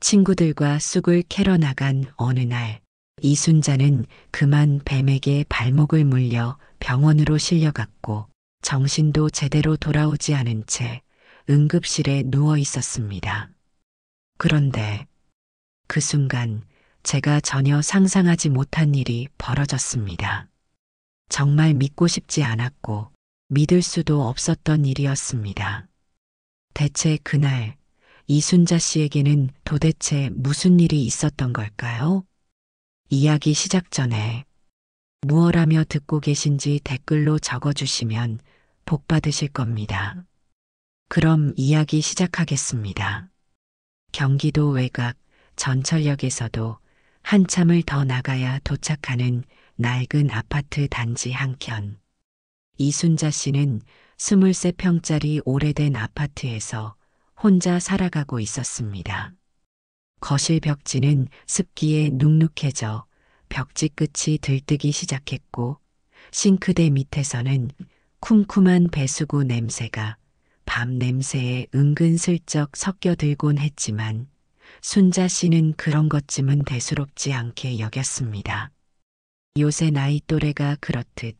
친구들과 쑥을 캐러 나간 어느 날, 이순자는 그만 뱀에게 발목을 물려 병원으로 실려갔고 정신도 제대로 돌아오지 않은 채 응급실에 누워 있었습니다. 그런데 그 순간 제가 전혀 상상하지 못한 일이 벌어졌습니다. 정말 믿고 싶지 않았고 믿을 수도 없었던 일이었습니다. 대체 그날 이순자 씨에게는 도대체 무슨 일이 있었던 걸까요? 이야기 시작 전에 무엇하며 듣고 계신지 댓글로 적어주시면 복 받으실 겁니다. 그럼 이야기 시작하겠습니다. 경기도 외곽 전철역에서도 한참을 더 나가야 도착하는 낡은 아파트 단지 한켠. 이순자 씨는 23평짜리 오래된 아파트에서 혼자 살아가고 있었습니다. 거실 벽지는 습기에 눅눅해져 벽지 끝이 들뜨기 시작했고 싱크대 밑에서는 쿰쿰한 배수구 냄새가 밤 냄새에 은근슬쩍 섞여들곤 했지만 순자 씨는 그런 것쯤은 대수롭지 않게 여겼습니다. 요새 나이 또래가 그렇듯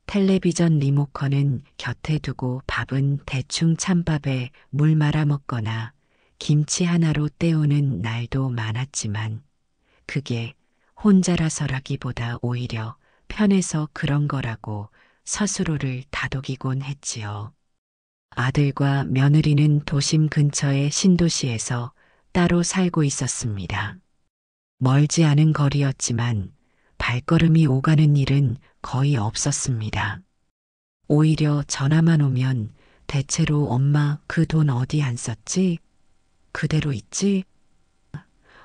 텔레비전 리모컨은 곁에 두고 밥은 대충 찬밥에 물 말아 먹거나 김치 하나로 때우는 날도 많았지만 그게 혼자라서라기보다 오히려 편해서 그런 거라고 스스로를 다독이곤 했지요. 아들과 며느리는 도심 근처의 신도시에서 따로 살고 있었습니다. 멀지 않은 거리였지만 발걸음이 오가는 일은 거의 없었습니다. 오히려 전화만 오면 대체로 엄마 그 돈 어디 안 썼지? 그대로 있지?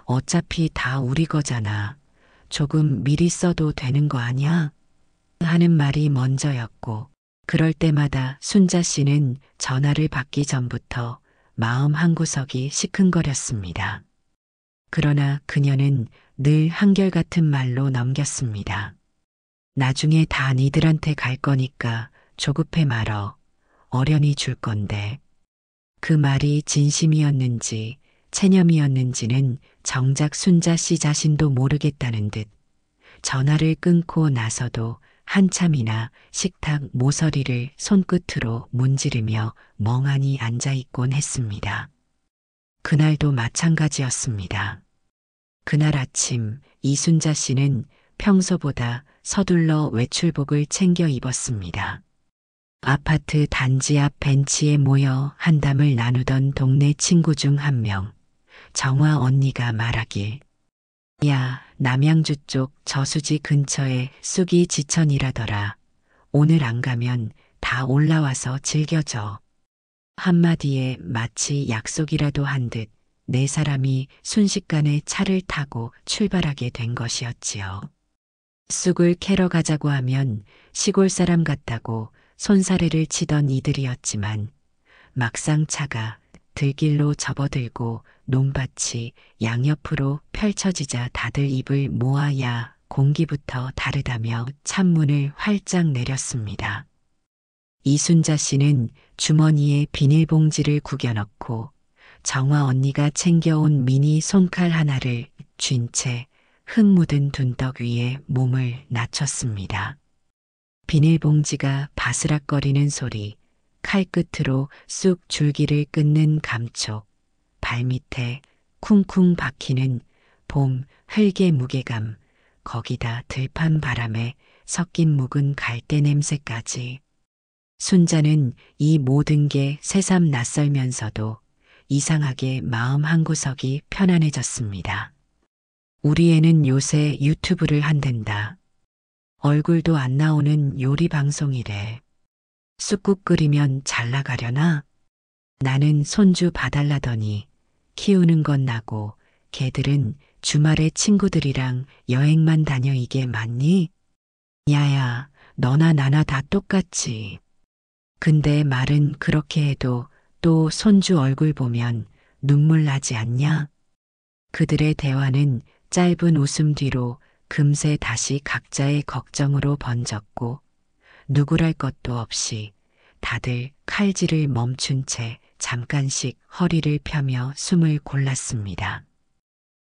어차피 다 우리 거잖아. 조금 미리 써도 되는 거 아니야? 하는 말이 먼저였고 그럴 때마다 순자 씨는 전화를 받기 전부터 마음 한구석이 시큰거렸습니다. 그러나 그녀는 늘 한결같은 말로 넘겼습니다. 나중에 다 니들한테 갈 거니까 조급해 말어. 어련히 줄 건데. 그 말이 진심이었는지 체념이었는지는 정작 순자 씨 자신도 모르겠다는 듯 전화를 끊고 나서도 한참이나 식탁 모서리를 손끝으로 문지르며 멍하니 앉아있곤 했습니다. 그날도 마찬가지였습니다. 그날 아침 이순자 씨는 평소보다 서둘러 외출복을 챙겨 입었습니다. 아파트 단지 앞 벤치에 모여 한담을 나누던 동네 친구 중 한 명, 정화 언니가 말하길. 야, 남양주 쪽 저수지 근처에 쑥이 지천이라더라. 오늘 안 가면 다 올라와서 즐겨줘. 한마디에 마치 약속이라도 한 듯 네 사람이 순식간에 차를 타고 출발하게 된 것이었지요. 쑥을 캐러 가자고 하면 시골 사람 같다고 손사래를 치던 이들이었지만 막상 차가 들길로 접어들고 논밭이 양옆으로 펼쳐지자 다들 입을 모아야 공기부터 다르다며 창문을 활짝 내렸습니다. 이순자 씨는 주머니에 비닐봉지를 구겨넣고 정화 언니가 챙겨온 미니 손칼 하나를 쥔 채 흙 묻은 둔덕 위에 몸을 낮췄습니다. 비닐봉지가 바스락거리는 소리, 칼끝으로 쑥 줄기를 끊는 감촉, 발밑에 쿵쿵 박히는 봄 흙의 무게감, 거기다 들판 바람에 섞인 묵은 갈대 냄새까지. 순자는 이 모든 게 새삼 낯설면서도 이상하게 마음 한구석이 편안해졌습니다. 우리 애는 요새 유튜브를 한댄다. 얼굴도 안 나오는 요리 방송이래. 쑥국 끓이면 잘 나가려나? 나는 손주 봐달라더니 키우는 건 나고 걔들은 주말에 친구들이랑 여행만 다녀 이게 맞니? 야야, 너나 나나 다 똑같지. 근데 말은 그렇게 해도 또 손주 얼굴 보면 눈물 나지 않냐? 그들의 대화는 짧은 웃음 뒤로 금세 다시 각자의 걱정으로 번졌고 누구랄 것도 없이 다들 칼질을 멈춘 채 잠깐씩 허리를 펴며 숨을 골랐습니다.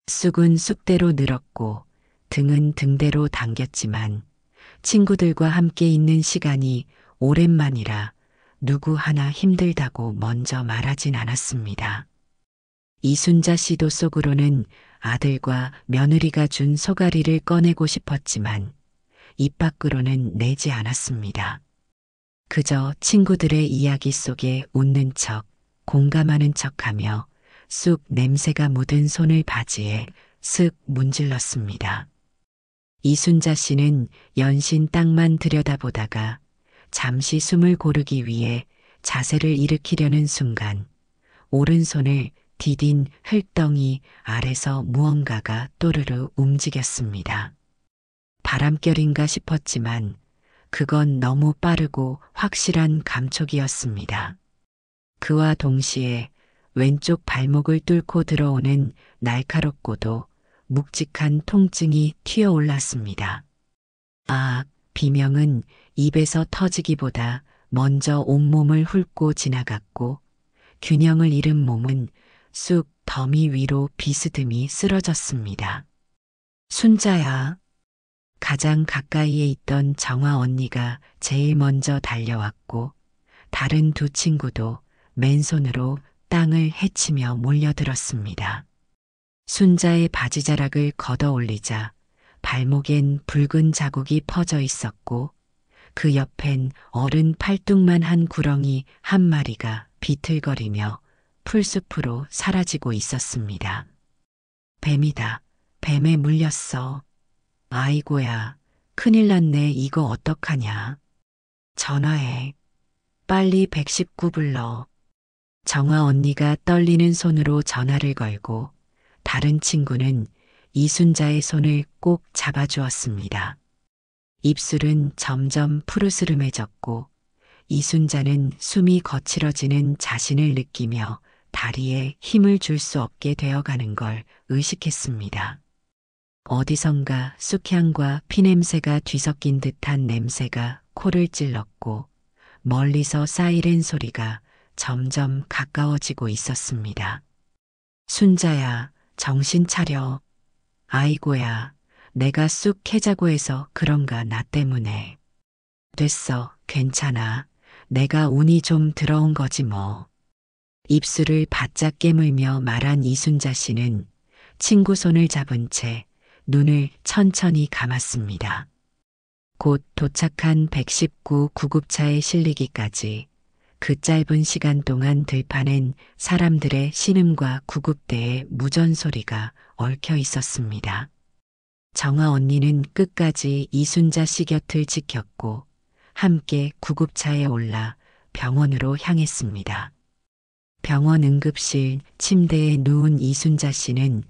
쑥은 쑥대로 늘었고 등은 등대로 당겼지만 친구들과 함께 있는 시간이 오랜만이라 누구 하나 힘들다고 먼저 말하진 않았습니다. 이순자 씨도 속으로는 아들과 며느리가 준 소가리를 꺼내고 싶었지만 입 밖으로는 내지 않았습니다. 그저 친구들의 이야기 속에 웃는 척, 공감하는 척하며 쑥 냄새가 묻은 손을 바지에 슥 문질렀습니다. 이순자 씨는 연신 땅만 들여다보다가 잠시 숨을 고르기 위해 자세를 일으키려는 순간 오른손을 디딘 흙덩이 아래서 무언가가 또르르 움직였습니다. 바람결인가 싶었지만 그건 너무 빠르고 확실한 감촉이었습니다. 그와 동시에 왼쪽 발목을 뚫고 들어오는 날카롭고도 묵직한 통증이 튀어올랐습니다. 아, 비명은 입에서 터지기보다 먼저 온몸을 훑고 지나갔고 균형을 잃은 몸은 쑥 더미 위로 비스듬히 쓰러졌습니다. 순자야. 가장 가까이에 있던 정화 언니가 제일 먼저 달려왔고 다른 두 친구도 맨손으로 땅을 헤치며 몰려들었습니다. 순자의 바지자락을 걷어 올리자 발목엔 붉은 자국이 퍼져 있었고 그 옆엔 어른 팔뚝만한 구렁이 한 마리가 비틀거리며 풀숲으로 사라지고 있었습니다. 뱀이다. 뱀에 물렸어. 아이고야, 큰일 났네. 이거 어떡하냐. 전화해. 빨리 119 불러. 정화 언니가 떨리는 손으로 전화를 걸고 다른 친구는 이순자의 손을 꼭 잡아주었습니다. 입술은 점점 푸르스름해졌고 이순자는 숨이 거칠어지는 자신을 느끼며 다리에 힘을 줄 수 없게 되어가는 걸 의식했습니다. 어디선가 쑥향과 피냄새가 뒤섞인 듯한 냄새가 코를 찔렀고 멀리서 사이렌 소리가 점점 가까워지고 있었습니다. 순자야, 정신 차려. 아이고야, 내가 쑥 캐자고 해서 그런가 나 때문에. 됐어, 괜찮아. 내가 운이 좀 들어온 거지 뭐. 입술을 바짝 깨물며 말한 이순자 씨는 친구 손을 잡은 채 눈을 천천히 감았습니다. 곧 도착한 119 구급차에 실리기까지 그 짧은 시간 동안 들판엔 사람들의 신음과 구급대의 무전소리가 얽혀 있었습니다. 정화 언니는 끝까지 이순자 씨 곁을 지켰고 함께 구급차에 올라 병원으로 향했습니다. 병원 응급실 침대에 누운 이순자 씨는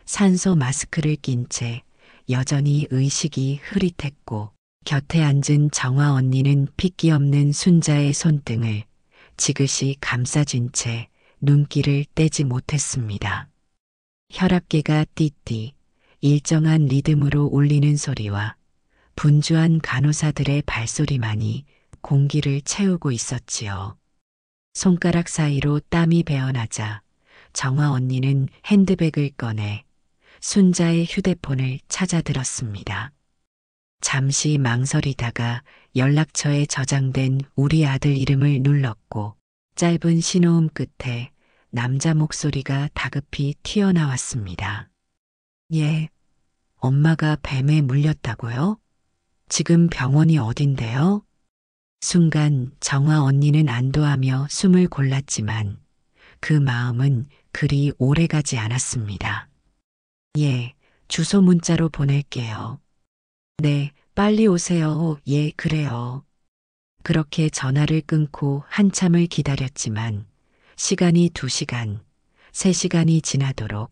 산소 마스크를 낀 채 여전히 의식이 흐릿했고 곁에 앉은 정화 언니는 핏기 없는 순자의 손등을 지그시 감싸쥔 채 눈길을 떼지 못했습니다. 혈압계가 띠띠 일정한 리듬으로 울리는 소리와 분주한 간호사들의 발소리만이 공기를 채우고 있었지요. 손가락 사이로 땀이 배어나자 정화 언니는 핸드백을 꺼내 순자의 휴대폰을 찾아들었습니다. 잠시 망설이다가 연락처에 저장된 우리 아들 이름을 눌렀고 짧은 신호음 끝에 남자 목소리가 다급히 튀어나왔습니다. 예, 엄마가 뱀에 물렸다고요? 지금 병원이 어딘데요? 순간 정화 언니는 안도하며 숨을 골랐지만 그 마음은 그리 오래가지 않았습니다. 예, 주소 문자로 보낼게요. 네, 빨리 오세요. 예, 그래요. 그렇게 전화를 끊고 한참을 기다렸지만 시간이 2시간, 3시간이 지나도록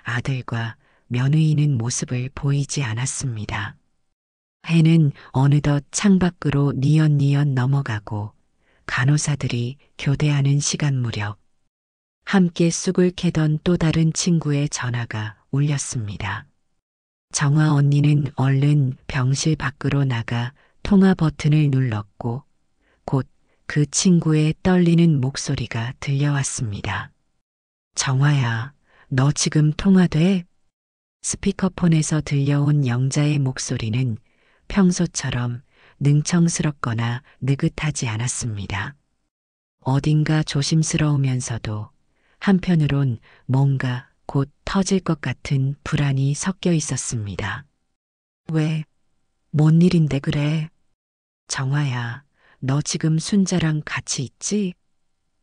아들과 며느리는 모습을 보이지 않았습니다. 해는 어느덧 창밖으로 니언니언 넘어가고 간호사들이 교대하는 시간 무렵 함께 쑥을 캐던 또 다른 친구의 전화가 울렸습니다. 정화 언니는 얼른 병실 밖으로 나가 통화 버튼을 눌렀고 곧 그 친구의 떨리는 목소리가 들려왔습니다. 정화야, 너 지금 통화돼? 스피커폰에서 들려온 영자의 목소리는 평소처럼 능청스럽거나 느긋하지 않았습니다. 어딘가 조심스러우면서도 한편으론 뭔가 곧 터질 것 같은 불안이 섞여 있었습니다. 왜? 뭔 일인데 그래? 정화야, 너 지금 순자랑 같이 있지?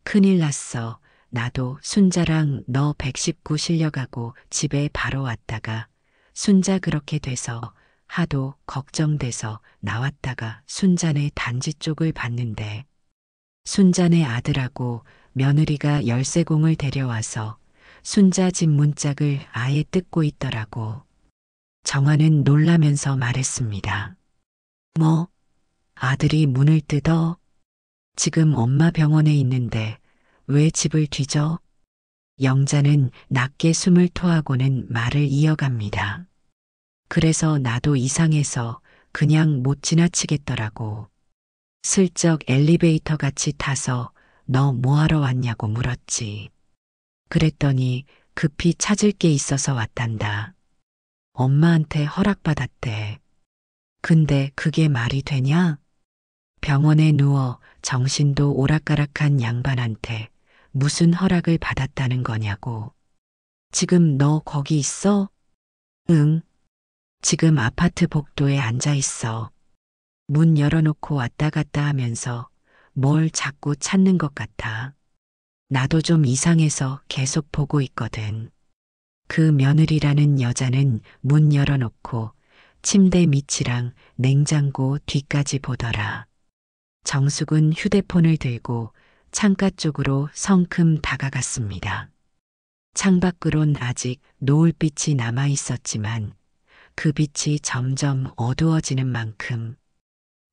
큰일 났어. 나도 순자랑 너 119 실려가고 집에 바로 왔다가 순자 그렇게 돼서 하도 걱정돼서 나왔다가 순자네 단지 쪽을 봤는데 순자네 아들하고 며느리가 열쇠공을 데려와서 순자 집 문짝을 아예 뜯고 있더라고. 정화는 놀라면서 말했습니다. 뭐? 아들이 문을 뜯어? 지금 엄마 병원에 있는데 왜 집을 뒤져? 영자는 낮게 숨을 토하고는 말을 이어갑니다. 그래서 나도 이상해서 그냥 못 지나치겠더라고. 슬쩍 엘리베이터 같이 타서 너 뭐하러 왔냐고 물었지. 그랬더니 급히 찾을 게 있어서 왔단다. 엄마한테 허락받았대. 근데 그게 말이 되냐? 병원에 누워 정신도 오락가락한 양반한테 무슨 허락을 받았다는 거냐고. 지금 너 거기 있어? 응. 지금 아파트 복도에 앉아 있어. 문 열어놓고 왔다 갔다 하면서 뭘 자꾸 찾는 것 같아. 나도 좀 이상해서 계속 보고 있거든. 그 며느리라는 여자는 문 열어놓고 침대 밑이랑 냉장고 뒤까지 보더라. 정숙은 휴대폰을 들고 창가 쪽으로 성큼 다가갔습니다. 창밖으론 아직 노을빛이 남아 있었지만 그 빛이 점점 어두워지는 만큼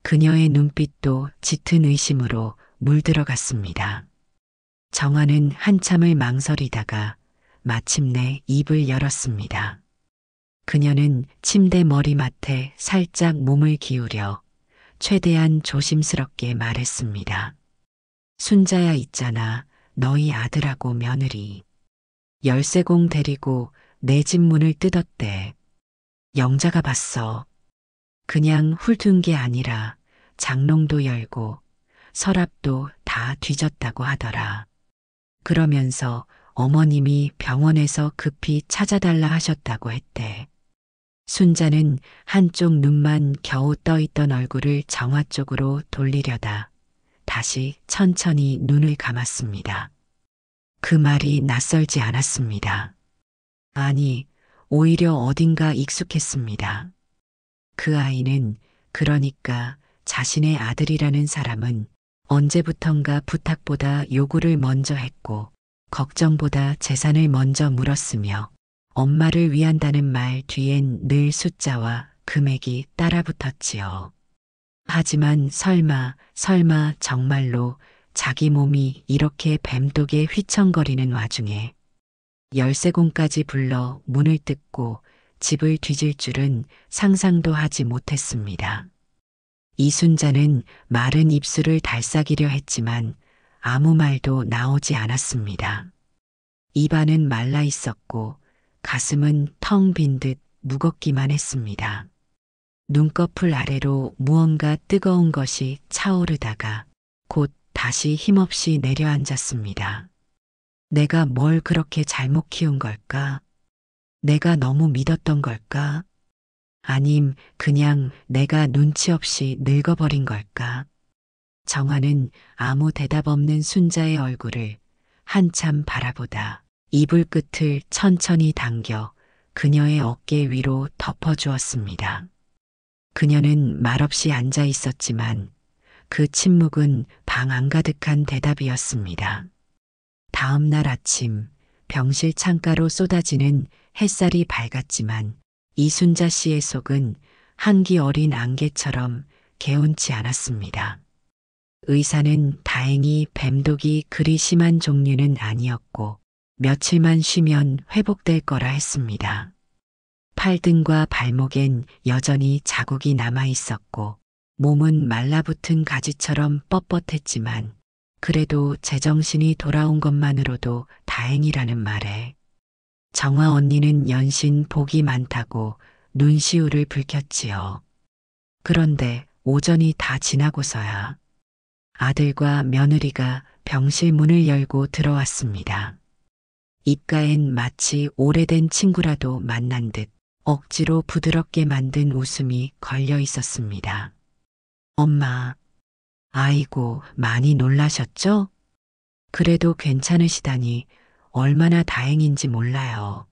그녀의 눈빛도 짙은 의심으로 물들어갔습니다. 정화는 한참을 망설이다가 마침내 입을 열었습니다. 그녀는 침대 머리맡에 살짝 몸을 기울여 최대한 조심스럽게 말했습니다. 순자야 있잖아. 너희 아들하고 며느리. 열쇠공 데리고 내 집 문을 뜯었대. 영자가 봤어. 그냥 훑은 게 아니라 장롱도 열고 서랍도 다 뒤졌다고 하더라. 그러면서 어머님이 병원에서 급히 찾아달라 하셨다고 했대. 순자는 한쪽 눈만 겨우 떠있던 얼굴을 정화 쪽으로 돌리려다 다시 천천히 눈을 감았습니다. 그 말이 낯설지 않았습니다. 아니, 오히려 어딘가 익숙했습니다. 그 아이는 그러니까 자신의 아들이라는 사람은 언제부턴가 부탁보다 요구를 먼저 했고 걱정보다 재산을 먼저 물었으며 엄마를 위한다는 말 뒤엔 늘 숫자와 금액이 따라 붙었지요. 하지만 설마 정말로 자기 몸이 이렇게 뱀독에 휘청거리는 와중에 열쇠공까지 불러 문을 뜯고 집을 뒤질 줄은 상상도 하지 못했습니다. 이순자는 마른 입술을 달싹이려 했지만 아무 말도 나오지 않았습니다. 입안은 말라 있었고 가슴은 텅 빈 듯 무겁기만 했습니다. 눈꺼풀 아래로 무언가 뜨거운 것이 차오르다가 곧 다시 힘없이 내려앉았습니다. 내가 뭘 그렇게 잘못 키운 걸까? 내가 너무 믿었던 걸까? 아님 그냥 내가 눈치 없이 늙어버린 걸까? 정화는 아무 대답 없는 순자의 얼굴을 한참 바라보다 이불 끝을 천천히 당겨 그녀의 어깨 위로 덮어주었습니다. 그녀는 말없이 앉아 있었지만 그 침묵은 방 안가득한 대답이었습니다. 다음 날 아침 병실 창가로 쏟아지는 햇살이 밝았지만 이순자 씨의 속은 한기 어린 안개처럼 개운치 않았습니다. 의사는 다행히 뱀독이 그리 심한 종류는 아니었고 며칠만 쉬면 회복될 거라 했습니다. 팔등과 발목엔 여전히 자국이 남아 있었고 몸은 말라붙은 가지처럼 뻣뻣했지만 그래도 제정신이 돌아온 것만으로도 다행이라는 말에 정화 언니는 연신 복이 많다고 눈시울을 붉혔지요. 그런데 오전이 다 지나고서야 아들과 며느리가 병실 문을 열고 들어왔습니다. 입가엔 마치 오래된 친구라도 만난 듯 억지로 부드럽게 만든 웃음이 걸려 있었습니다. 엄마, 아이고, 많이 놀라셨죠? 그래도 괜찮으시다니 얼마나 다행인지 몰라요.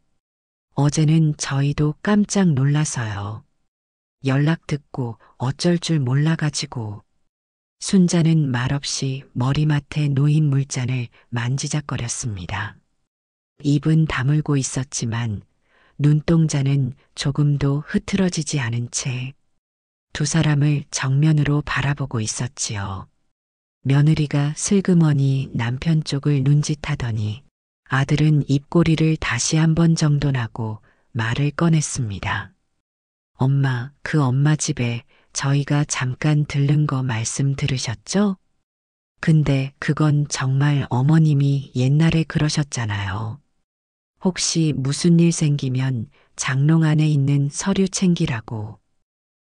어제는 저희도 깜짝 놀라서요. 연락 듣고 어쩔 줄 몰라가지고. 순자는 말없이 머리맡에 놓인 물잔을 만지작거렸습니다. 입은 다물고 있었지만 눈동자는 조금도 흐트러지지 않은 채 두 사람을 정면으로 바라보고 있었지요. 며느리가 슬그머니 남편 쪽을 눈짓하더니 아들은 입꼬리를 다시 한 번 정돈하고 말을 꺼냈습니다. 엄마, 그 엄마 집에 저희가 잠깐 들른 거 말씀 들으셨죠? 근데 그건 정말 어머님이 옛날에 그러셨잖아요. 혹시 무슨 일 생기면 장롱 안에 있는 서류 챙기라고.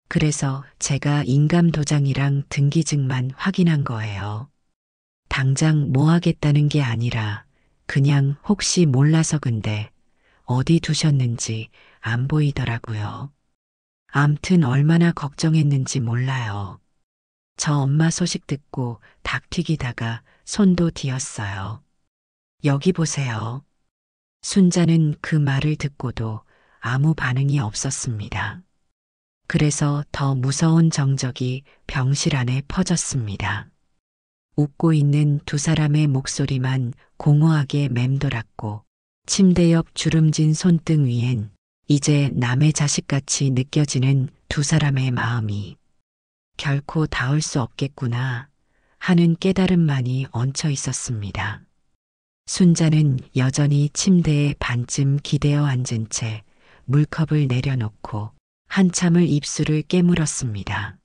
그래서 제가 인감도장이랑 등기증만 확인한 거예요. 당장 뭐 하겠다는 게 아니라 그냥 혹시 몰라서 근데 어디 두셨는지 안 보이더라고요. 암튼 얼마나 걱정했는지 몰라요. 저 엄마 소식 듣고 닭 튀기다가 손도 뒤었어요. 여기 보세요. 순자는 그 말을 듣고도 아무 반응이 없었습니다. 그래서 더 무서운 정적이 병실 안에 퍼졌습니다. 웃고 있는 두 사람의 목소리만 공허하게 맴돌았고 침대 옆 주름진 손등 위엔 이제 남의 자식같이 느껴지는 두 사람의 마음이 결코 닿을 수 없겠구나 하는 깨달음만이 얹혀 있었습니다. 순자는 여전히 침대에 반쯤 기대어 앉은 채 물컵을 내려놓고 한참을 입술을 깨물었습니다.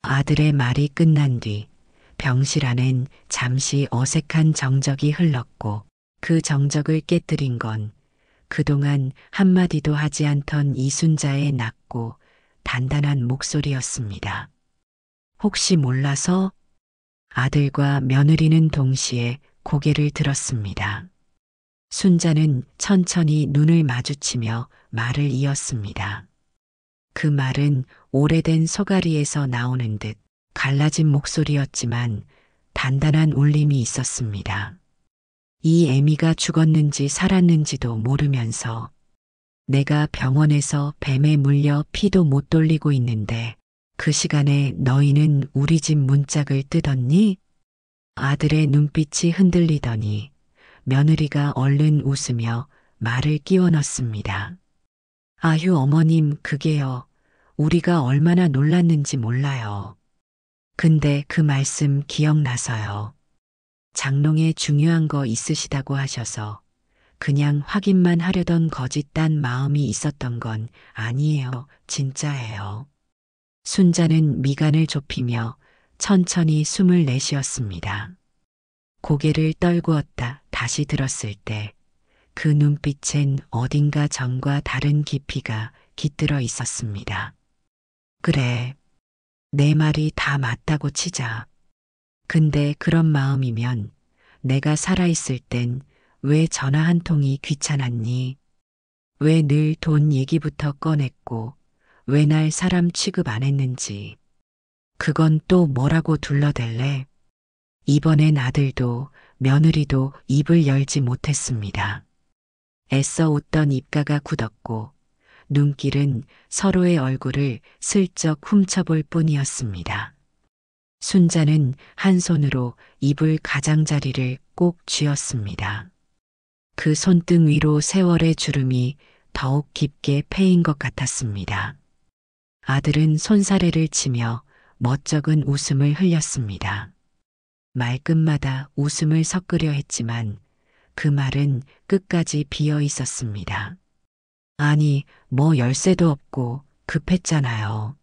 아들의 말이 끝난 뒤 병실 안엔 잠시 어색한 정적이 흘렀고 그 정적을 깨뜨린 건 그동안 한마디도 하지 않던 이순자의 낮고 단단한 목소리였습니다. 혹시 몰라서? 아들과 며느리는 동시에 고개를 들었습니다. 순자는 천천히 눈을 마주치며 말을 이었습니다. 그 말은 오래된 소가리에서 나오는 듯 갈라진 목소리였지만 단단한 울림이 있었습니다. 이 애미가 죽었는지 살았는지도 모르면서 내가 병원에서 뱀에 물려 피도 못 돌리고 있는데 그 시간에 너희는 우리 집 문짝을 뜯었니? 아들의 눈빛이 흔들리더니 며느리가 얼른 웃으며 말을 끼워 넣습니다. 아휴 어머님 그게요. 우리가 얼마나 놀랐는지 몰라요. 근데 그 말씀 기억나서요. 장롱에 중요한 거 있으시다고 하셔서 그냥 확인만 하려던 거짓단 마음이 있었던 건 아니에요. 진짜예요. 순자는 미간을 좁히며 천천히 숨을 내쉬었습니다. 고개를 떨구었다 다시 들었을 때 그 눈빛엔 어딘가 전과 다른 깊이가 깃들어 있었습니다. 그래, 내 말이 다 맞다고 치자. 근데 그런 마음이면 내가 살아있을 땐 왜 전화 한 통이 귀찮았니? 왜 늘 돈 얘기부터 꺼냈고 왜 날 사람 취급 안 했는지. 그건 또 뭐라고 둘러댈래? 이번엔 아들도 며느리도 입을 열지 못했습니다. 애써 웃던 입가가 굳었고 눈길은 서로의 얼굴을 슬쩍 훔쳐볼 뿐이었습니다. 순자는 한 손으로 이불 가장자리를 꼭 쥐었습니다. 그 손등 위로 세월의 주름이 더욱 깊게 패인 것 같았습니다. 아들은 손사래를 치며 멋쩍은 웃음을 흘렸습니다. 말끝마다 웃음을 섞으려 했지만 그 말은 끝까지 비어 있었습니다. 아니, 뭐 열쇠도 없고 급했잖아요.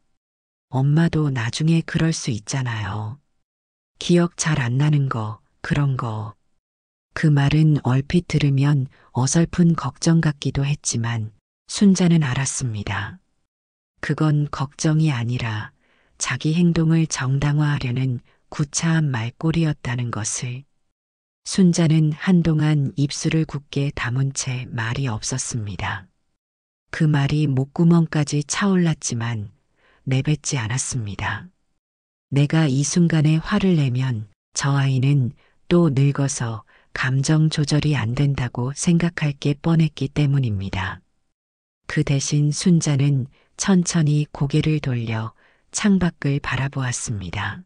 엄마도 나중에 그럴 수 있잖아요. 기억 잘 안 나는 거, 그런 거. 그 말은 얼핏 들으면 어설픈 걱정 같기도 했지만 순자는 알았습니다. 그건 걱정이 아니라 자기 행동을 정당화하려는 구차한 말꼬리였다는 것을. 순자는 한동안 입술을 굳게 다문 채 말이 없었습니다. 그 말이 목구멍까지 차올랐지만 내뱉지 않았습니다. 내가 이 순간에 화를 내면 저 아이는 또 늙어서 감정 조절이 안 된다고 생각할 게 뻔했기 때문입니다. 그 대신 순자는 천천히 고개를 돌려 창밖을 바라보았습니다.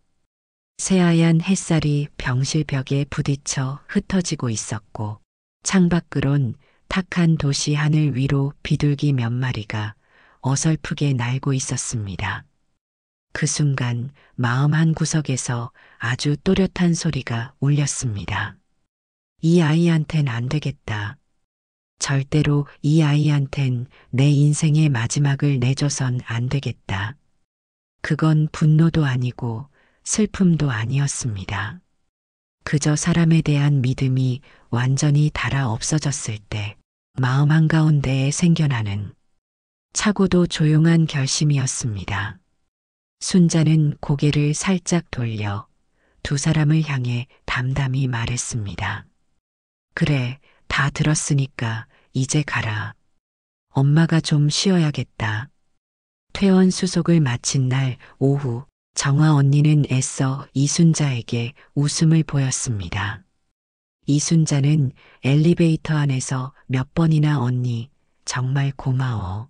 새하얀 햇살이 병실 벽에 부딪혀 흩어지고 있었고 창밖으론 탁한 도시 하늘 위로 비둘기 몇 마리가 어설프게 날고 있었습니다. 그 순간 마음 한 구석에서 아주 또렷한 소리가 울렸습니다. 이 아이한텐 안 되겠다. 절대로 이 아이한텐 내 인생의 마지막을 내줘선 안 되겠다. 그건 분노도 아니고 슬픔도 아니었습니다. 그저 사람에 대한 믿음이 완전히 닳아 없어졌을 때 마음 한가운데에 생겨나는 차고도 조용한 결심이었습니다. 순자는 고개를 살짝 돌려 두 사람을 향해 담담히 말했습니다. 그래, 다 들었으니까 이제 가라. 엄마가 좀 쉬어야겠다. 퇴원 수속을 마친 날 오후 정화 언니는 애써 이순자에게 웃음을 보였습니다. 이순자는 엘리베이터 안에서 몇 번이나 언니, 정말 고마워.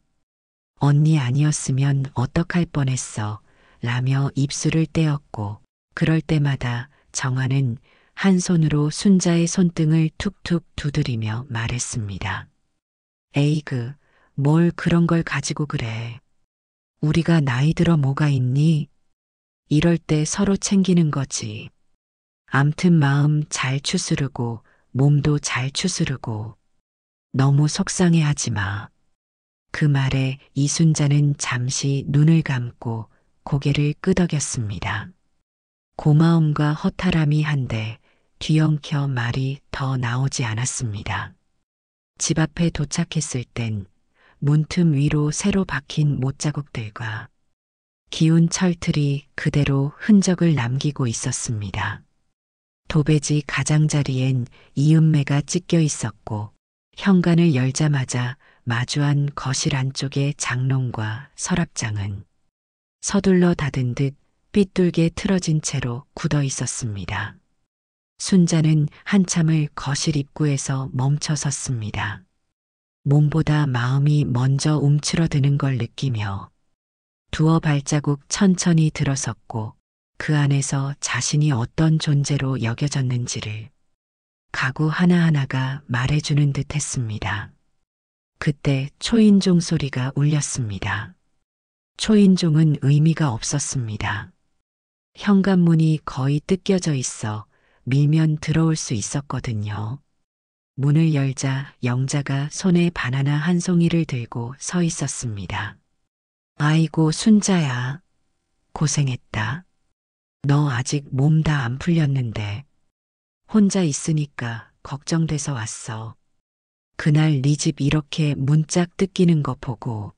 언니 아니었으면 어떡할 뻔했어. 라며 입술을 떼었고 그럴 때마다 정화는 한 손으로 순자의 손등을 툭툭 두드리며 말했습니다. 에이그, 뭘 그런 걸 가지고 그래. 우리가 나이 들어 뭐가 있니? 이럴 때 서로 챙기는 거지. 암튼 마음 잘 추스르고 몸도 잘 추스르고 너무 속상해하지 마. 그 말에 이순자는 잠시 눈을 감고 고개를 끄덕였습니다. 고마움과 허탈함이 한데 뒤엉켜 말이 더 나오지 않았습니다. 집 앞에 도착했을 땐 문틈 위로 새로 박힌 못자국들과 기운 철틀이 그대로 흔적을 남기고 있었습니다. 도배지 가장자리엔 이음매가 찢겨 있었고 현관을 열자마자 마주한 거실 안쪽의 장롱과 서랍장은 서둘러 닫은 듯 삐뚤게 틀어진 채로 굳어 있었습니다. 순자는 한참을 거실 입구에서 멈춰 섰습니다. 몸보다 마음이 먼저 움츠러드는 걸 느끼며 두어 발자국 천천히 들어섰고 그 안에서 자신이 어떤 존재로 여겨졌는지를 가구 하나하나가 말해주는 듯 했습니다. 그때 초인종 소리가 울렸습니다. 초인종은 의미가 없었습니다. 현관문이 거의 뜯겨져 있어 밀면 들어올 수 있었거든요. 문을 열자 영자가 손에 바나나 한 송이를 들고 서 있었습니다. 아이고 순자야. 고생했다. 너 아직 몸 다 안 풀렸는데. 혼자 있으니까 걱정돼서 왔어. 그날 네 집 이렇게 문짝 뜯기는 거 보고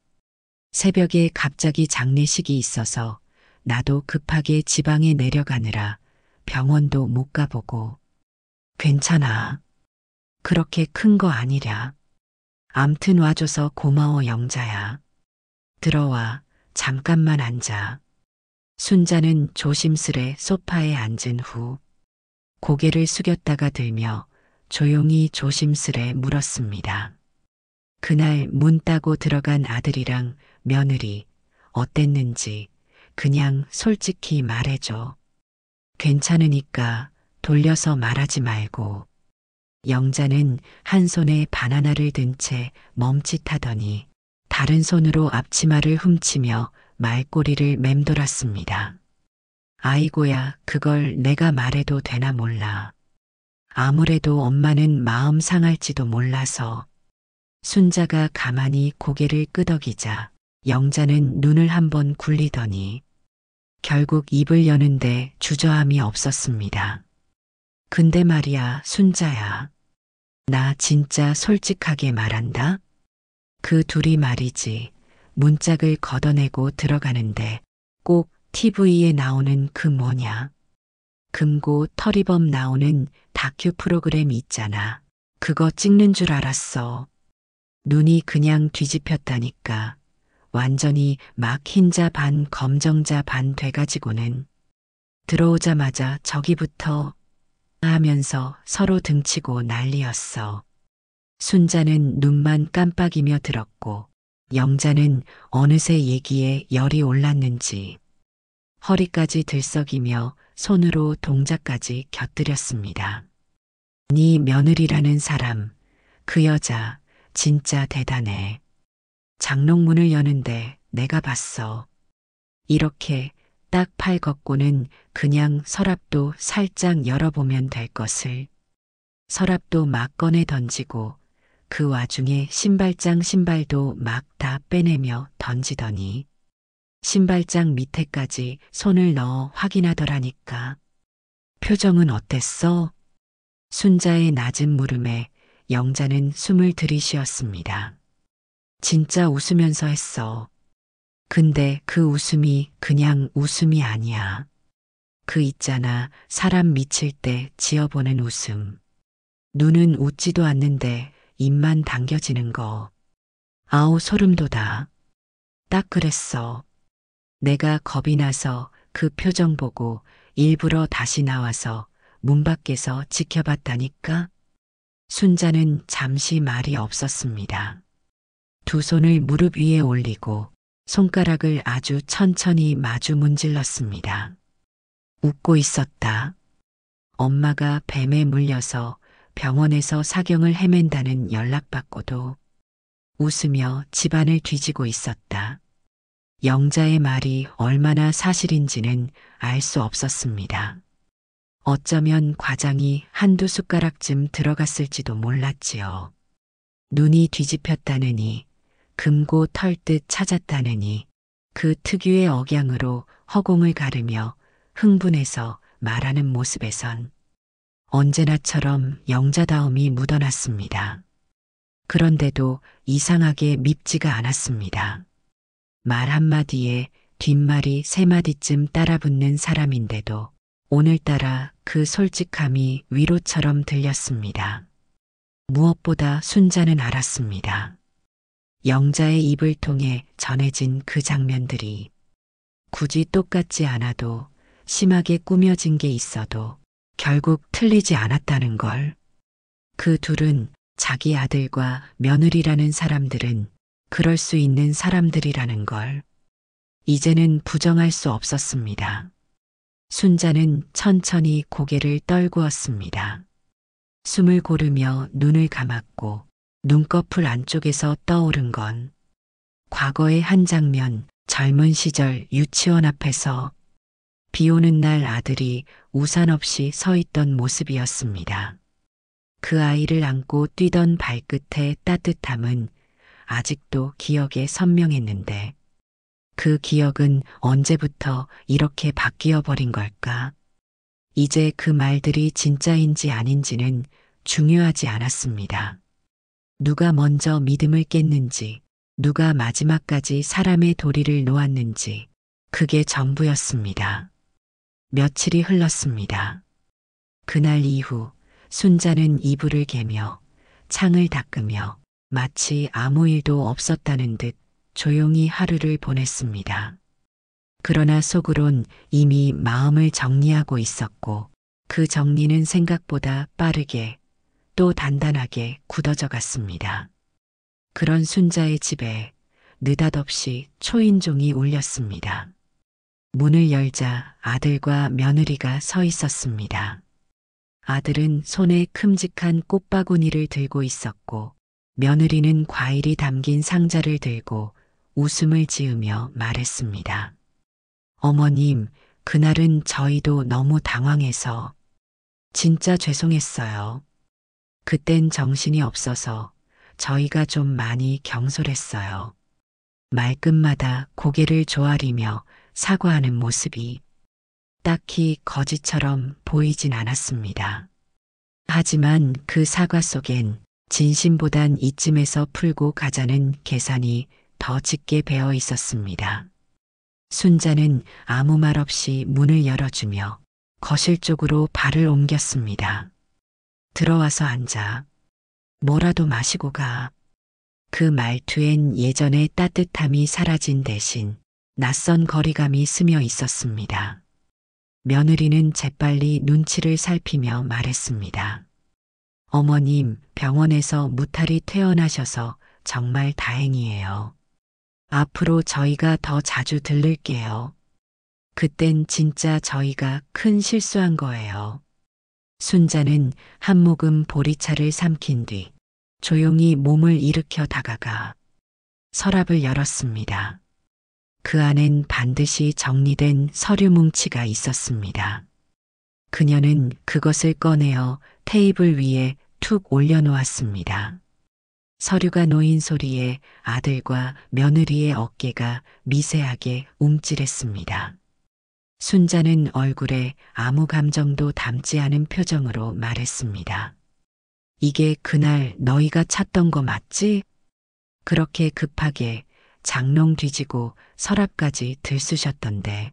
새벽에 갑자기 장례식이 있어서 나도 급하게 지방에 내려가느라 병원도 못 가보고. 괜찮아. 그렇게 큰 거 아니랴. 암튼 와줘서 고마워 영자야. 들어와. 잠깐만 앉아. 순자는 조심스레 소파에 앉은 후 고개를 숙였다가 들며 조용히 조심스레 물었습니다. 그날 문 따고 들어간 아들이랑 며느리 어땠는지 그냥 솔직히 말해줘. 괜찮으니까 돌려서 말하지 말고. 영자는 한 손에 바나나를 든 채 멈칫하더니 다른 손으로 앞치마를 훔치며 말꼬리를 맴돌았습니다. 아이고야, 그걸 내가 말해도 되나 몰라. 아무래도 엄마는 마음 상할지도 몰라서. 순자가 가만히 고개를 끄덕이자 영자는 눈을 한번 굴리더니 결국 입을 여는데 주저함이 없었습니다. 근데 말이야, 순자야. 나 진짜 솔직하게 말한다. 그 둘이 말이지. 문짝을 걷어내고 들어가는데 꼭 TV에 나오는 그 뭐냐. 금고 털이범 나오는 다큐 프로그램 있잖아. 그거 찍는 줄 알았어. 눈이 그냥 뒤집혔다니까. 완전히 막 흰자 반 검정자 반 돼가지고는 들어오자마자 저기부터 하면서 서로 등치고 난리였어. 순자는 눈만 깜빡이며 들었고 영자는 어느새 얘기에 열이 올랐는지 허리까지 들썩이며 손으로 동작까지 곁들였습니다. 네 며느리라는 사람, 그 여자 진짜 대단해. 장롱문을 여는데 내가 봤어. 이렇게 딱 팔 걷고는 그냥 서랍도 살짝 열어보면 될 것을. 서랍도 막 꺼내 던지고 그 와중에 신발장 신발도 막 다 빼내며 던지더니 신발장 밑에까지 손을 넣어 확인하더라니까. 표정은 어땠어? 순자의 낮은 물음에 영자는 숨을 들이쉬었습니다. 진짜 웃으면서 했어. 근데 그 웃음이 그냥 웃음이 아니야. 그 있잖아, 사람 미칠 때 지어보는 웃음. 눈은 웃지도 않는데 입만 당겨지는 거. 아우 소름 돋아. 딱 그랬어. 내가 겁이 나서 그 표정 보고 일부러 다시 나와서 문 밖에서 지켜봤다니까. 순자는 잠시 말이 없었습니다. 두 손을 무릎 위에 올리고 손가락을 아주 천천히 마주 문질렀습니다. 웃고 있었다. 엄마가 뱀에 물려서 병원에서 사경을 헤맨다는 연락받고도 웃으며 집안을 뒤지고 있었다. 영자의 말이 얼마나 사실인지는 알 수 없었습니다. 어쩌면 과장이 한두 숟가락쯤 들어갔을지도 몰랐지요. 눈이 뒤집혔다느니 금고 털듯 찾았다느니 그 특유의 억양으로 허공을 가르며 흥분해서 말하는 모습에선 언제나처럼 영자다움이 묻어났습니다. 그런데도 이상하게 밉지가 않았습니다. 말 한마디에 뒷말이 세 마디쯤 따라붙는 사람인데도 오늘따라 그 솔직함이 위로처럼 들렸습니다. 무엇보다 순자는 알았습니다. 영자의 입을 통해 전해진 그 장면들이 굳이 똑같지 않아도 심하게 꾸며진 게 있어도 결국 틀리지 않았다는 걸. 그 둘은 자기 아들과 며느리라는 사람들은 그럴 수 있는 사람들이라는 걸 이제는 부정할 수 없었습니다. 순자는 천천히 고개를 떨구었습니다. 숨을 고르며 눈을 감았고 눈꺼풀 안쪽에서 떠오른 건 과거의 한 장면, 젊은 시절 유치원 앞에서 비 오는 날 아들이 우산 없이 서 있던 모습이었습니다. 그 아이를 안고 뛰던 발끝의 따뜻함은 아직도 기억에 선명했는데 그 기억은 언제부터 이렇게 바뀌어 버린 걸까? 이제 그 말들이 진짜인지 아닌지는 중요하지 않았습니다. 누가 먼저 믿음을 깼는지, 누가 마지막까지 사람의 도리를 놓았는지, 그게 전부였습니다. 며칠이 흘렀습니다. 그날 이후 순자는 이불을 개며 창을 닦으며 마치 아무 일도 없었다는 듯 조용히 하루를 보냈습니다. 그러나 속으론 이미 마음을 정리하고 있었고 그 정리는 생각보다 빠르게 또 단단하게 굳어져 갔습니다. 그런 순자의 집에 느닷없이 초인종이 울렸습니다. 문을 열자 아들과 며느리가 서 있었습니다. 아들은 손에 큼직한 꽃바구니를 들고 있었고 며느리는 과일이 담긴 상자를 들고 웃음을 지으며 말했습니다. 어머님, 그날은 저희도 너무 당황해서 진짜 죄송했어요. 그땐 정신이 없어서 저희가 좀 많이 경솔했어요. 말끝마다 고개를 조아리며 사과하는 모습이 딱히 거짓처럼 보이진 않았습니다. 하지만 그 사과 속엔 진심보단 이쯤에서 풀고 가자는 계산이 더 짙게 배어 있었습니다. 순자는 아무 말 없이 문을 열어주며 거실 쪽으로 발을 옮겼습니다. 들어와서 앉아. 뭐라도 마시고 가. 그 말투엔 예전의 따뜻함이 사라진 대신 낯선 거리감이 스며 있었습니다. 며느리는 재빨리 눈치를 살피며 말했습니다. 어머님, 병원에서 무탈이 퇴원하셔서 정말 다행이에요. 앞으로 저희가 더 자주 들를게요. 그땐 진짜 저희가 큰 실수한 거예요. 순자는 한 모금 보리차를 삼킨 뒤 조용히 몸을 일으켜 다가가 서랍을 열었습니다. 그 안엔 반드시 정리된 서류 뭉치가 있었습니다. 그녀는 그것을 꺼내어 테이블 위에 툭 올려놓았습니다. 서류가 놓인 소리에 아들과 며느리의 어깨가 미세하게 움찔했습니다. 순자는 얼굴에 아무 감정도 담지 않은 표정으로 말했습니다. 이게 그날 너희가 찾던 거 맞지? 그렇게 급하게 장롱 뒤지고 서랍까지 들쑤셨던데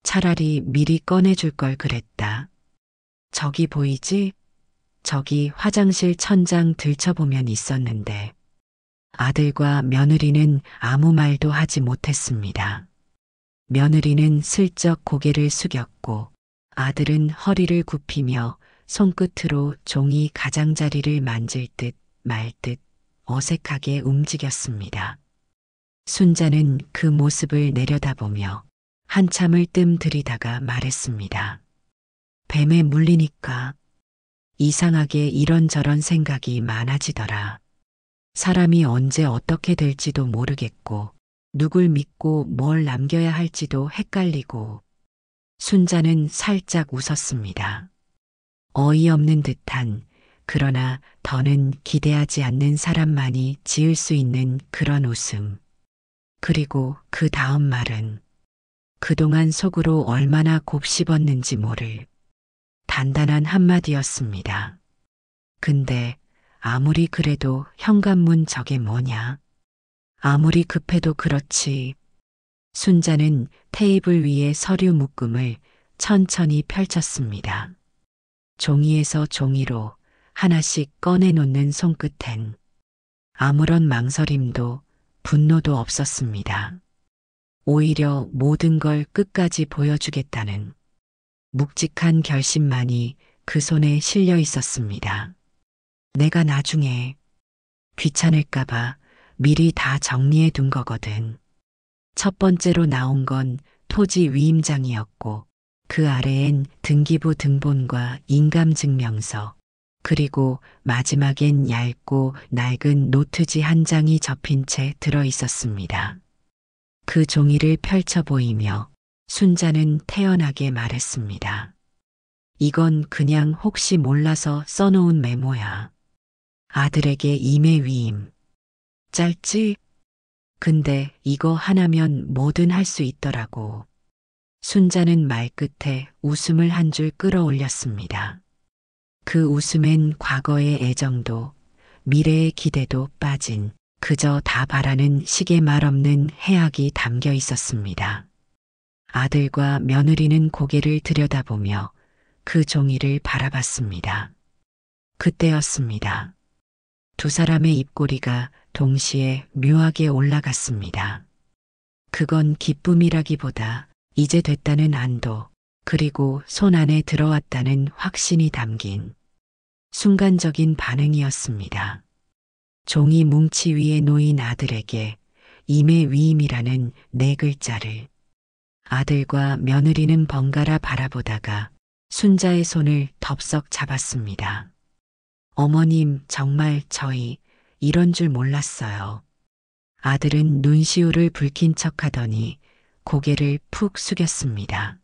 차라리 미리 꺼내줄 걸 그랬다. 저기 보이지? 저기 화장실 천장 들춰보면 있었는데 아들과 며느리는 아무 말도 하지 못했습니다. 며느리는 슬쩍 고개를 숙였고 아들은 허리를 굽히며 손끝으로 종이 가장자리를 만질 듯 말 듯 어색하게 움직였습니다. 순자는 그 모습을 내려다보며 한참을 뜸 들이다가 말했습니다. 뱀에 물리니까 이상하게 이런저런 생각이 많아지더라. 사람이 언제 어떻게 될지도 모르겠고 누굴 믿고 뭘 남겨야 할지도 헷갈리고. 순자는 살짝 웃었습니다. 어이없는 듯한, 그러나 더는 기대하지 않는 사람만이 지을 수 있는 그런 웃음. 그리고 그 다음 말은 그동안 속으로 얼마나 곱씹었는지 모를 단단한 한마디였습니다. 근데 아무리 그래도 현관문 저게 뭐냐? 아무리 급해도 그렇지. 순자는 테이블 위에 서류 묶음을 천천히 펼쳤습니다. 종이에서 종이로 하나씩 꺼내놓는 손끝엔 아무런 망설임도 분노도 없었습니다. 오히려 모든 걸 끝까지 보여주겠다는 묵직한 결심만이 그 손에 실려 있었습니다. 내가 나중에 귀찮을까봐 미리 다 정리해 둔 거거든. 첫 번째로 나온 건 토지 위임장이었고 그 아래엔 등기부 등본과 인감증명서, 그리고 마지막엔 얇고 낡은 노트지 한 장이 접힌 채 들어 있었습니다. 그 종이를 펼쳐 보이며 순자는 태연하게 말했습니다. 이건 그냥 혹시 몰라서 써놓은 메모야. 아들에게 임의 위임. 짧지? 근데 이거 하나면 뭐든 할 수 있더라고. 순자는 말끝에 웃음을 한 줄 끌어올렸습니다. 그 웃음엔 과거의 애정도 미래의 기대도 빠진 그저 다 바라는 식의 말 없는 해악이 담겨 있었습니다. 아들과 며느리는 고개를 들여다보며 그 종이를 바라봤습니다. 그때였습니다. 두 사람의 입꼬리가 동시에 묘하게 올라갔습니다. 그건 기쁨이라기보다 이제 됐다는 안도, 그리고 손 안에 들어왔다는 확신이 담긴 순간적인 반응이었습니다. 종이 뭉치 위에 놓인 아들에게 임의 위임이라는 네 글자를. 아들과 며느리는 번갈아 바라보다가 순자의 손을 덥석 잡았습니다. 어머님, 정말 저희 이런 줄 몰랐어요. 아들은 눈시울을 붉힌 척하더니 고개를 푹 숙였습니다.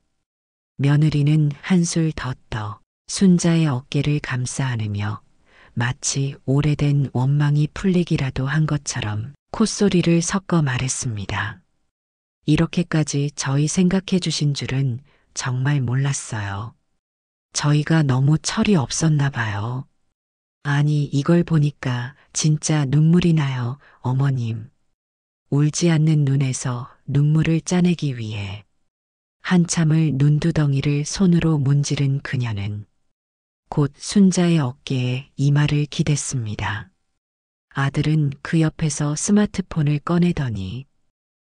며느리는 한술 더 떠 순자의 어깨를 감싸 안으며 마치 오래된 원망이 풀리기라도 한 것처럼 콧소리를 섞어 말했습니다. 이렇게까지 저희 생각해 주신 줄은 정말 몰랐어요. 저희가 너무 철이 없었나 봐요. 아니, 이걸 보니까 진짜 눈물이 나요, 어머님. 울지 않는 눈에서 눈물을 짜내기 위해 한참을 눈두덩이를 손으로 문지른 그녀는 곧 순자의 어깨에 이마를 기댔습니다. 아들은 그 옆에서 스마트폰을 꺼내더니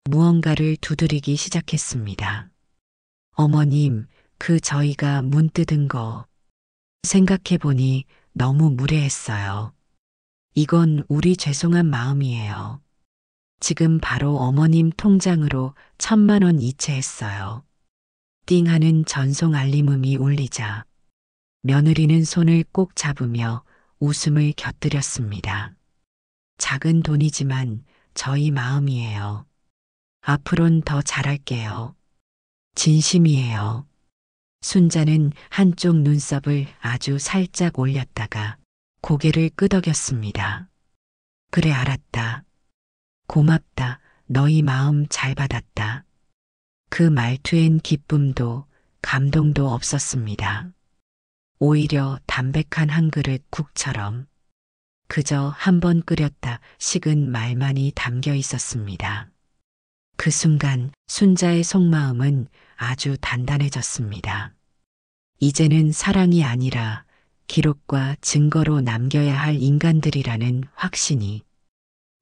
무언가를 두드리기 시작했습니다. 어머님, 그 저희가 문 뜯은 거 생각해보니 너무 무례했어요. 이건 우리 죄송한 마음이에요. 지금 바로 어머님 통장으로 1,000만 원 이체했어요. 띵 하는 전송 알림음이 울리자 며느리는 손을 꼭 잡으며 웃음을 곁들였습니다. 작은 돈이지만 저희 마음이에요. 앞으론 더 잘할게요. 진심이에요. 순자는 한쪽 눈썹을 아주 살짝 올렸다가 고개를 끄덕였습니다. 그래, 알았다. 고맙다. 너희 마음 잘 받았다. 그 말투엔 기쁨도 감동도 없었습니다. 오히려 담백한 한 그릇 국처럼 그저 한 번 끓였다 식은 말만이 담겨 있었습니다. 그 순간 순자의 속마음은 아주 단단해졌습니다. 이제는 사랑이 아니라 기록과 증거로 남겨야 할 인간들이라는 확신이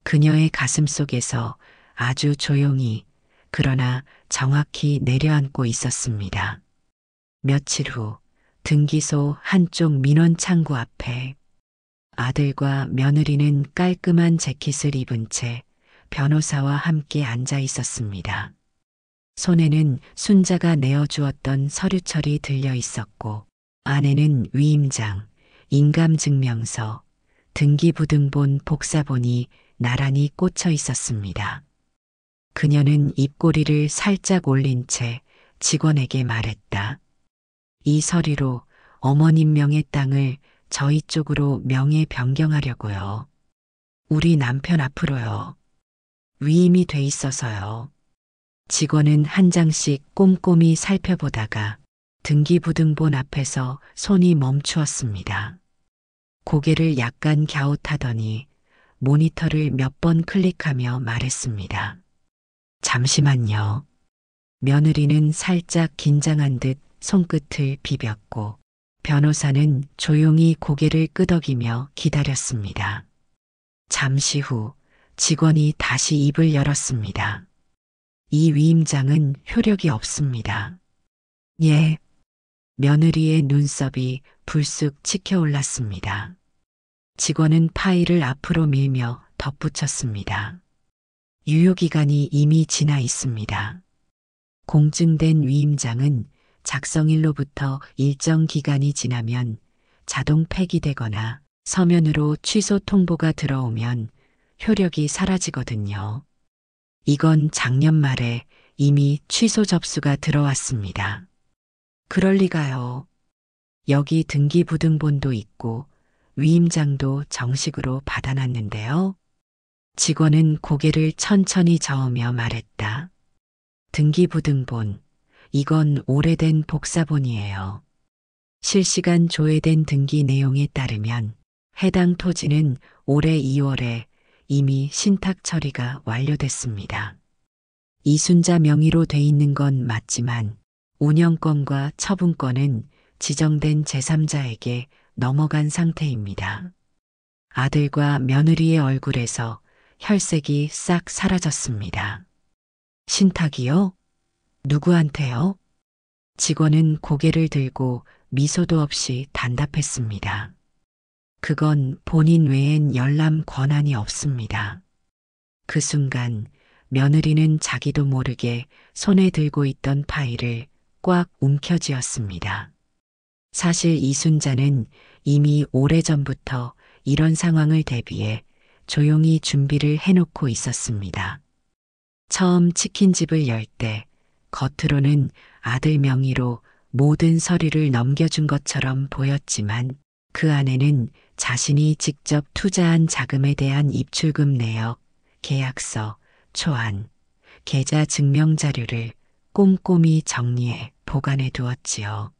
그녀의 가슴 속에서 아주 조용히 그러나 정확히 내려앉고 있었습니다. 며칠 후 등기소 한쪽 민원 창구 앞에 아들과 며느리는 깔끔한 재킷을 입은 채 변호사와 함께 앉아 있었습니다. 손에는 순자가 내어주었던 서류철이 들려 있었고 안에는 위임장, 인감증명서, 등기부등본 복사본이 나란히 꽂혀 있었습니다. 그녀는 입꼬리를 살짝 올린 채 직원에게 말했다. 이 서류로 어머님 명의 땅을 저희 쪽으로 명예 변경하려고요. 우리 남편 앞으로요. 위임이 돼 있어서요. 직원은 한 장씩 꼼꼼히 살펴보다가 등기부등본 앞에서 손이 멈추었습니다. 고개를 약간 갸웃하더니 모니터를 몇 번 클릭하며 말했습니다. 잠시만요. 며느리는 살짝 긴장한 듯 손끝을 비볐고 변호사는 조용히 고개를 끄덕이며 기다렸습니다. 잠시 후 직원이 다시 입을 열었습니다. 이 위임장은 효력이 없습니다. 예. 며느리의 눈썹이 불쑥 치켜올랐습니다. 직원은 파일을 앞으로 밀며 덧붙였습니다. 유효기간이 이미 지나 있습니다. 공증된 위임장은 작성일로부터 일정 기간이 지나면 자동 폐기되거나 서면으로 취소 통보가 들어오면 효력이 사라지거든요. 이건 작년 말에 이미 취소 접수가 들어왔습니다. 그럴 리가요. 여기 등기부등본도 있고 위임장도 정식으로 받아놨는데요. 직원은 고개를 천천히 저으며 말했다. 등기부등본, 이건 오래된 복사본이에요. 실시간 조회된 등기 내용에 따르면 해당 토지는 올해 2월에 이미 신탁 처리가 완료됐습니다. 이순자 명의로 돼 있는 건 맞지만 운영권과 처분권은 지정된 제3자에게 넘어간 상태입니다. 아들과 며느리의 얼굴에서 혈색이 싹 사라졌습니다. 신탁이요? 누구한테요? 직원은 고개를 들고 미소도 없이 단답했습니다. 그건 본인 외엔 열람 권한이 없습니다. 그 순간 며느리는 자기도 모르게 손에 들고 있던 파일을 꽉 움켜쥐었습니다. 사실 이순자는 이미 오래전부터 이런 상황을 대비해 조용히 준비를 해놓고 있었습니다. 처음 치킨집을 열 때 겉으로는 아들 명의로 모든 서류를 넘겨준 것처럼 보였지만 그 안에는 자신이 직접 투자한 자금에 대한 입출금 내역, 계약서, 초안, 계좌 증명 자료를 꼼꼼히 정리해 보관해 두었지요.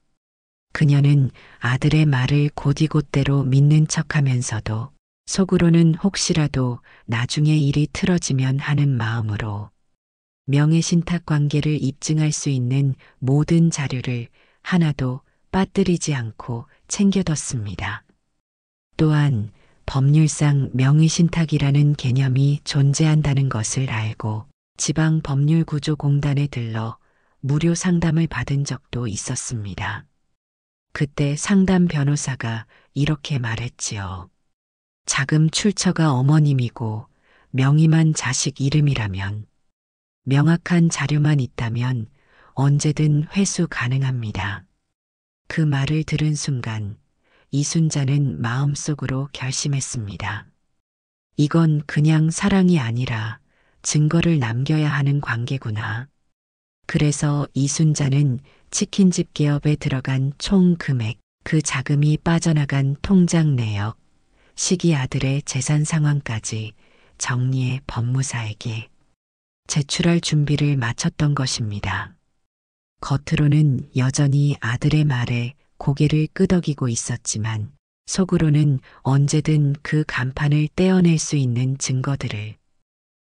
그녀는 아들의 말을 곧이곧대로 믿는 척하면서도 속으로는 혹시라도 나중에 일이 틀어지면 하는 마음으로 명예신탁 관계를 입증할 수 있는 모든 자료를 하나도 빠뜨리지 않고 챙겨뒀습니다. 또한 법률상 명의신탁이라는 개념이 존재한다는 것을 알고 지방법률구조공단에 들러 무료 상담을 받은 적도 있었습니다. 그때 상담 변호사가 이렇게 말했지요. 자금 출처가 어머님이고 명의만 자식 이름이라면 명확한 자료만 있다면 언제든 회수 가능합니다. 그 말을 들은 순간 이순자는 마음속으로 결심했습니다. 이건 그냥 사랑이 아니라 증거를 남겨야 하는 관계구나. 그래서 이순자는 치킨집 개업에 들어간 총 금액, 그 자금이 빠져나간 통장 내역, 시기 아들의 재산 상황까지 정리해 법무사에게 제출할 준비를 마쳤던 것입니다. 겉으로는 여전히 아들의 말에 고개를 끄덕이고 있었지만 속으로는 언제든 그 간판을 떼어낼 수 있는 증거들을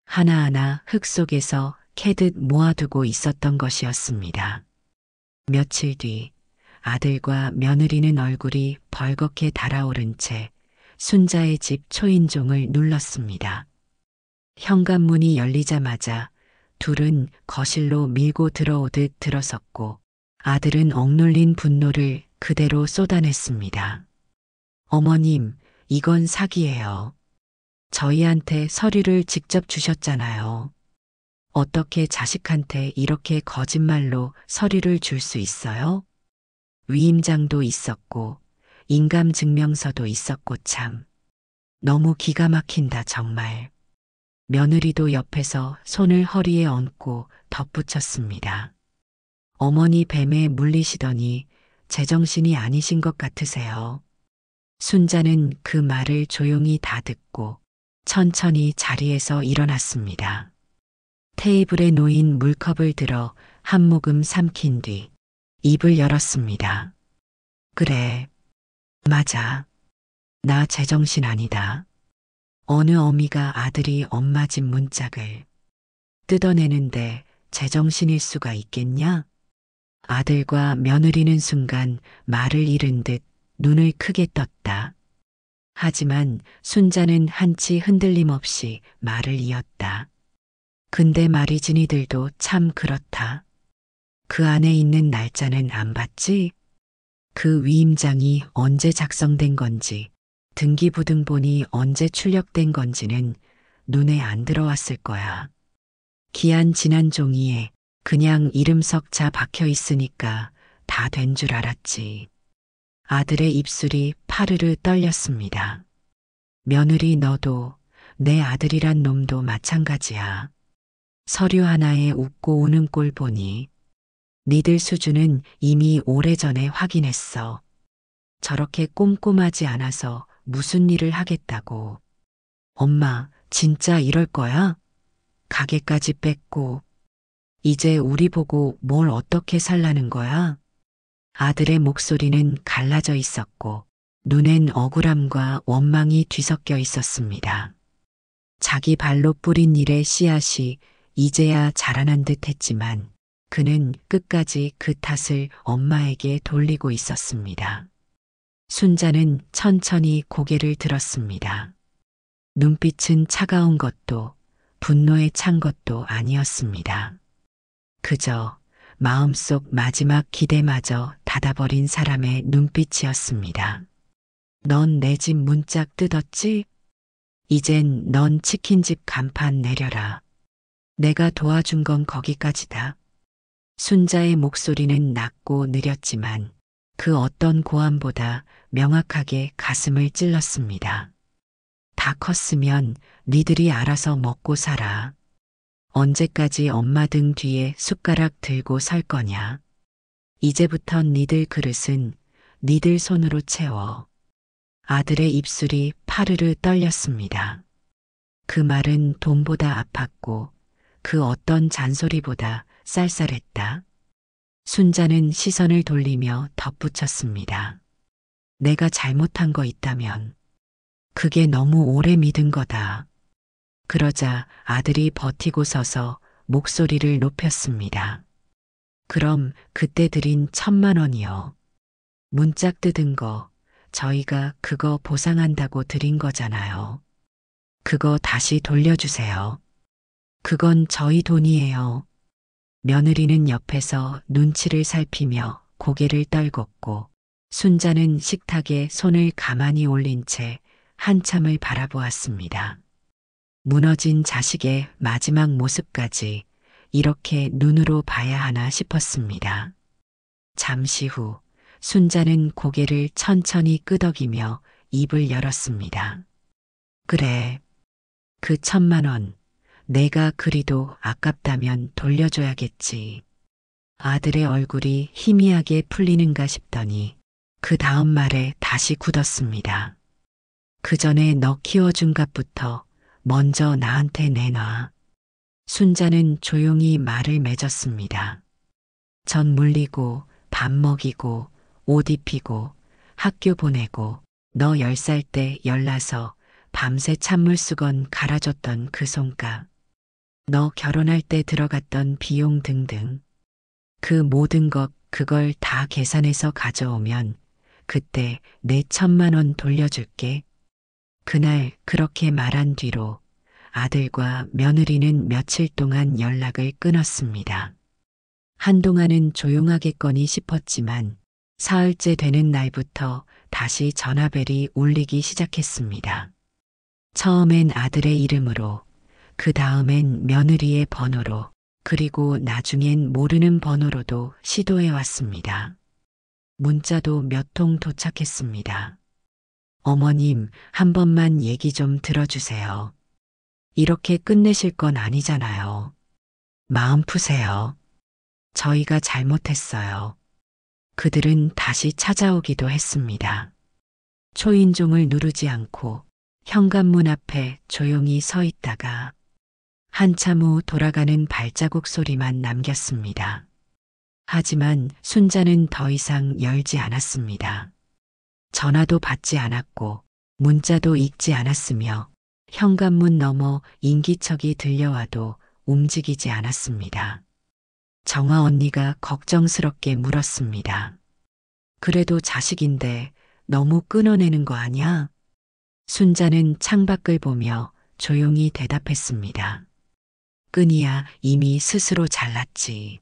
하나하나 흙 속에서 캐듯 모아두고 있었던 것이었습니다. 며칠 뒤 아들과 며느리는 얼굴이 벌겋게 달아오른 채 순자의 집 초인종을 눌렀습니다. 현관문이 열리자마자 둘은 거실로 밀고 들어오듯 들어섰고 아들은 억눌린 분노를 그대로 쏟아냈습니다. 어머님, 이건 사기예요. 저희한테 서류를 직접 주셨잖아요. 어떻게 자식한테 이렇게 거짓말로 서류를 줄 수 있어요? 위임장도 있었고 인감증명서도 있었고 참. 너무 기가 막힌다 정말. 며느리도 옆에서 손을 허리에 얹고 덧붙였습니다. 어머니 뱀에 물리시더니 제정신이 아니신 것 같으세요. 순자는 그 말을 조용히 다 듣고 천천히 자리에서 일어났습니다. 테이블에 놓인 물컵을 들어 한 모금 삼킨 뒤 입을 열었습니다. 그래, 맞아. 나 제정신 아니다. 어느 어미가 아들이 엄마 집 문짝을 뜯어내는데 제정신일 수가 있겠냐? 아들과 며느리는 순간 말을 잃은 듯 눈을 크게 떴다. 하지만 순자는 한치 흔들림 없이 말을 이었다. 근데 말이지 니들도 참 그렇다. 그 안에 있는 날짜는 안 봤지? 그 위임장이 언제 작성된 건지 등기부등본이 언제 출력된 건지는 눈에 안 들어왔을 거야. 기한 지난 종이에 그냥 이름 석자 박혀 있으니까 다 된 줄 알았지. 아들의 입술이 파르르 떨렸습니다. 며느리 너도 내 아들이란 놈도 마찬가지야. 서류 하나에 웃고 우는 꼴 보니 니들 수준은 이미 오래전에 확인했어. 저렇게 꼼꼼하지 않아서 무슨 일을 하겠다고. 엄마, 진짜 이럴 거야? 가게까지 뺐고. 이제 우리 보고 뭘 어떻게 살라는 거야? 아들의 목소리는 갈라져 있었고 눈엔 억울함과 원망이 뒤섞여 있었습니다. 자기 발로 뿌린 일의 씨앗이 이제야 자라난 듯 했지만 그는 끝까지 그 탓을 엄마에게 돌리고 있었습니다. 순자는 천천히 고개를 들었습니다. 눈빛은 차가운 것도 분노에 찬 것도 아니었습니다. 그저 마음속 마지막 기대마저 닫아버린 사람의 눈빛이었습니다. 넌 내 집 문짝 뜯었지? 이젠 넌 치킨집 간판 내려라. 내가 도와준 건 거기까지다. 순자의 목소리는 낮고 느렸지만 그 어떤 고함보다 명확하게 가슴을 찔렀습니다. 다 컸으면 니들이 알아서 먹고 살아. 언제까지 엄마 등 뒤에 숟가락 들고 설 거냐. 이제부턴 니들 그릇은 니들 손으로 채워. 아들의 입술이 파르르 떨렸습니다. 그 말은 돈보다 아팠고 그 어떤 잔소리보다 쌀쌀했다. 순자는 시선을 돌리며 덧붙였습니다. 내가 잘못한 거 있다면 그게 너무 오래 믿은 거다. 그러자 아들이 버티고 서서 목소리를 높였습니다. 그럼 그때 드린 1,000만 원이요. 문짝 뜯은 거 저희가 그거 보상한다고 드린 거잖아요. 그거 다시 돌려주세요. 그건 저희 돈이에요. 며느리는 옆에서 눈치를 살피며 고개를 떨궜고 순자는 식탁에 손을 가만히 올린 채 한참을 바라보았습니다. 무너진 자식의 마지막 모습까지 이렇게 눈으로 봐야 하나 싶었습니다. 잠시 후 순자는 고개를 천천히 끄덕이며 입을 열었습니다. 그래, 그 1,000만 원 내가 그리도 아깝다면 돌려줘야겠지. 아들의 얼굴이 희미하게 풀리는가 싶더니 그 다음 말에 다시 굳었습니다. 그 전에 너 키워준 값부터 먼저 나한테 내놔. 순자는 조용히 말을 맺었습니다. 전 물리고 밥 먹이고 옷 입히고 학교 보내고 너 10살 때 열나서 밤새 찬물수건 갈아줬던 그 손값. 너 결혼할 때 들어갔던 비용 등등. 그 모든 것 그걸 다 계산해서 가져오면 그때 내 1,000만 원 돌려줄게. 그날 그렇게 말한 뒤로 아들과 며느리는 며칠 동안 연락을 끊었습니다. 한동안은 조용하겠거니 싶었지만 사흘째 되는 날부터 다시 전화벨이 울리기 시작했습니다. 처음엔 아들의 이름으로, 그 다음엔 며느리의 번호로, 그리고 나중엔 모르는 번호로도 시도해 왔습니다. 문자도 몇 통 도착했습니다. 어머님, 한 번만 얘기 좀 들어주세요. 이렇게 끝내실 건 아니잖아요. 마음 푸세요. 저희가 잘못했어요. 그들은 다시 찾아오기도 했습니다. 초인종을 누르지 않고 현관문 앞에 조용히 서 있다가 한참 후 돌아가는 발자국 소리만 남겼습니다. 하지만 순자는 더 이상 열지 않았습니다. 전화도 받지 않았고 문자도 읽지 않았으며 현관문 너머 인기척이 들려와도 움직이지 않았습니다. 정화 언니가 걱정스럽게 물었습니다. 그래도 자식인데 너무 끊어내는 거 아니야? 순자는 창밖을 보며 조용히 대답했습니다. 끈이야 이미 스스로 잘랐지.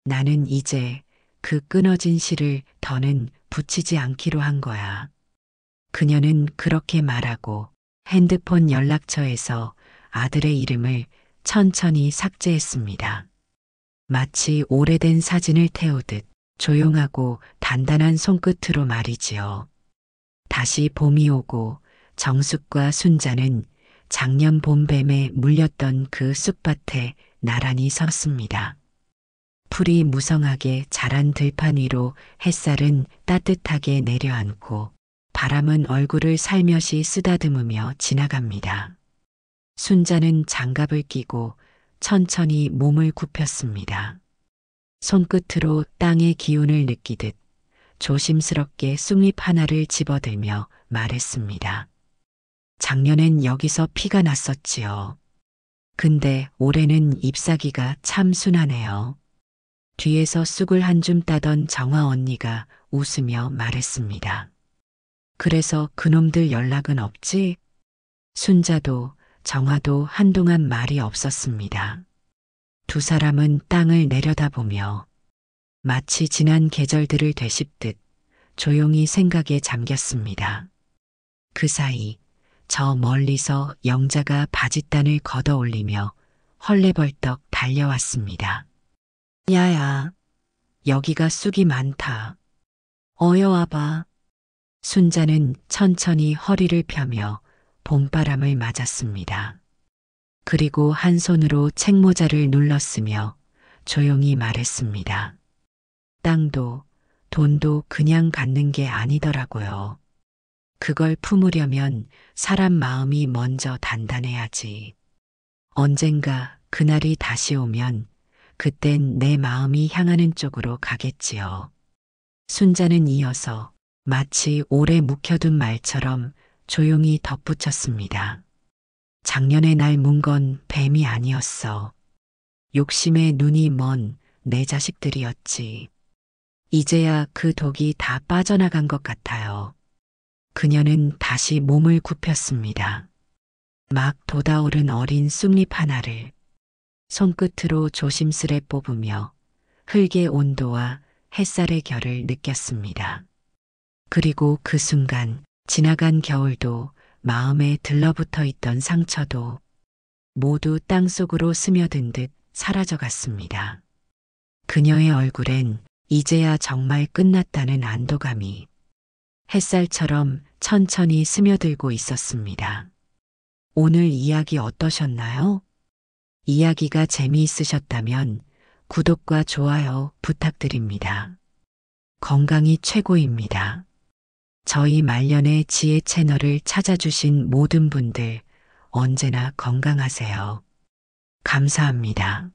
나는 이제 그 끊어진 실을 더는 붙이지 않기로 한 거야. 그녀는 그렇게 말하고 핸드폰 연락처에서 아들의 이름을 천천히 삭제했습니다. 마치 오래된 사진을 태우듯 조용하고 단단한 손끝으로 말이지요. 다시 봄이 오고 정숙과 순자는 작년 봄뱀에 물렸던 그 쑥밭에 나란히 섰습니다. 풀이 무성하게 자란 들판 위로 햇살은 따뜻하게 내려앉고 바람은 얼굴을 살며시 쓰다듬으며 지나갑니다. 순자는 장갑을 끼고 천천히 몸을 굽혔습니다. 손끝으로 땅의 기운을 느끼듯 조심스럽게 쑥잎 하나를 집어들며 말했습니다. 작년엔 여기서 피가 났었지요. 근데 올해는 잎사귀가 참 순하네요. 뒤에서 쑥을 한 줌 따던 정화 언니가 웃으며 말했습니다. 그래서 그놈들 연락은 없지? 순자도 정화도 한동안 말이 없었습니다. 두 사람은 땅을 내려다보며 마치 지난 계절들을 되씹듯 조용히 생각에 잠겼습니다. 그 사이 저 멀리서 영자가 바짓단을 걷어 올리며 헐레벌떡 달려왔습니다. 야야, 여기가 쑥이 많다. 어여 와봐. 순자는 천천히 허리를 펴며 봄바람을 맞았습니다. 그리고 한 손으로 책모자를 눌렀으며 조용히 말했습니다. 땅도 돈도 그냥 갖는 게 아니더라고요. 그걸 품으려면 사람 마음이 먼저 단단해야지. 언젠가 그날이 다시 오면 그땐 내 마음이 향하는 쪽으로 가겠지요. 순자는 이어서 마치 오래 묵혀둔 말처럼 조용히 덧붙였습니다. 작년에 날 문 건 뱀이 아니었어. 욕심에 눈이 먼 내 자식들이었지. 이제야 그 독이 다 빠져나간 것 같아요. 그녀는 다시 몸을 굽혔습니다. 막 돋아오른 어린 쑥잎 하나를 손끝으로 조심스레 뽑으며 흙의 온도와 햇살의 결을 느꼈습니다. 그리고 그 순간 지나간 겨울도 마음에 들러붙어 있던 상처도 모두 땅속으로 스며든 듯 사라져갔습니다. 그녀의 얼굴엔 이제야 정말 끝났다는 안도감이 햇살처럼 천천히 스며들고 있었습니다. 오늘 이야기 어떠셨나요? 이야기가 재미있으셨다면 구독과 좋아요 부탁드립니다. 건강이 최고입니다. 저희 말년의 지혜 채널을 찾아주신 모든 분들 언제나 건강하세요. 감사합니다.